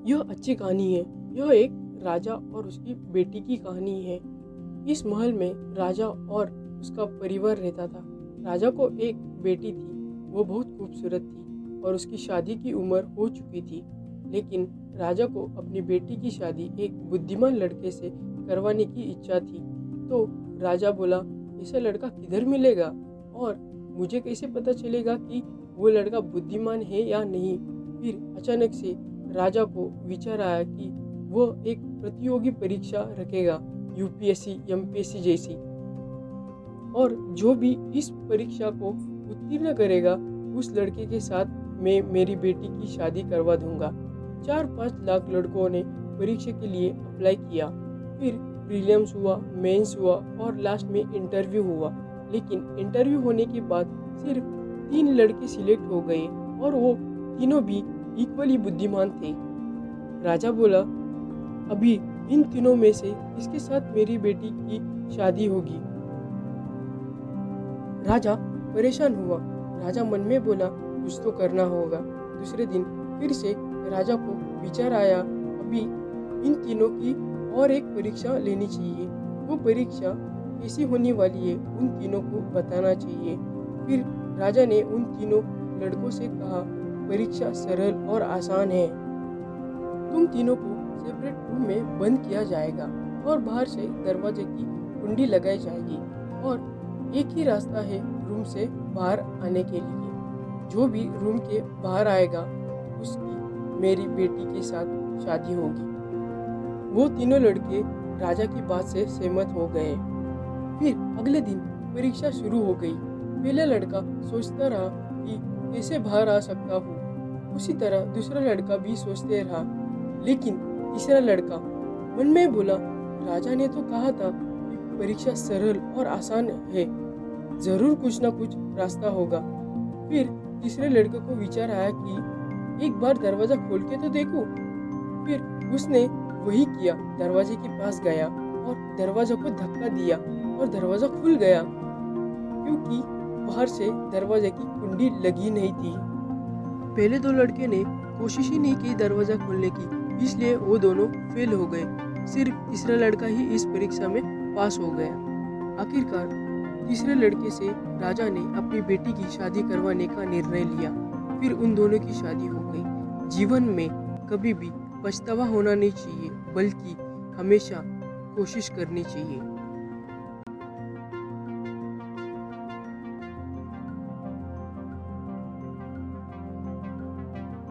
यह अच्छी कहानी है। यह एक राजा और उसकी बेटी की कहानी है। इस महल में राजा और उसका परिवार रहता था। राजा को एक बेटी थी। वो बहुत खूबसूरत थी और उसकी शादी की उम्र हो चुकी थी। लेकिन राजा को अपनी बेटी की शादी एक बुद्धिमान लड़के से करवाने की इच्छा थी। तो राजा बोला, ऐसा लड़का किधर मिलेगा और मुझे कैसे पता चलेगा कि वो लड़का बुद्धिमान है या नहीं। फिर अचानक से राजा को विचार आया कि वो एक प्रतियोगी परीक्षा रखेगा, यूपीएससी एमपीएससी जैसी, और जो भी इस परीक्षा को उत्तीर्ण करेगा उस लड़के के साथ मैं मेरी बेटी की शादी करवा दूंगा। 4-5 लाख लड़कों ने परीक्षा के लिए अप्लाई किया। फिर प्रीलिम्स हुआ, मेंस हुआ और लास्ट में इंटरव्यू हुआ। लेकिन इंटरव्यू होने के बाद सिर्फ 3 लड़के सिलेक्ट हो गए और वो तीनों भी इक्वली बुद्धिमान थे। राजा बोला, अभी इन तीनों में से किसके साथ मेरी बेटी की शादी होगी। राजा परेशान हुआ। राजा मन में बोला, कुछ तो करना होगा। दूसरे दिन फिर से राजा को विचार आया, अभी इन तीनों की और एक परीक्षा लेनी चाहिए। वो परीक्षा कैसी होने वाली है उन तीनों को बताना चाहिए। फिर राजा ने उन तीनों लड़कों से कहा, परीक्षा सरल और आसान है। तुम तीनों को सेपरेट रूम में बंद किया जाएगा और बाहर से दरवाजे की कुंडी लगाई जाएगी और एक ही रास्ता है रूम से बाहर आने के लिए। जो भी रूम के बाहर आएगा उसकी मेरी बेटी के साथ शादी होगी। वो तीनों लड़के राजा की बात से सहमत हो गए। फिर अगले दिन परीक्षा शुरू हो गई। पहला लड़का सोचता रहा कि कैसे बाहर आ सकता हूँ। उसी तरह दूसरा लड़का भी सोचते रहा। लेकिन तीसरा लड़का मन में बोला, राजा ने तो कहा था कि परीक्षा सरल और आसान है, जरूर कुछ ना कुछ रास्ता होगा। फिर तीसरे लड़के को विचार आया कि एक बार दरवाजा खोल के तो देखूं। फिर उसने वही किया, दरवाजे के पास गया और दरवाजा को धक्का दिया और दरवाजा खुल गया, क्योंकि बाहर से दरवाजे की कुंडी लगी नहीं थी। पहले 2 लड़के ने कोशिश ही नहीं की दरवाजा खोलने की, इसलिए वो दोनों फेल हो गए। सिर्फ तीसरा लड़का ही इस परीक्षा में पास हो गया। आखिरकार तीसरे लड़के से राजा ने अपनी बेटी की शादी करवाने का निर्णय लिया। फिर उन दोनों की शादी हो गई। जीवन में कभी भी पछतावा होना नहीं चाहिए, बल्कि हमेशा कोशिश करनी चाहिए।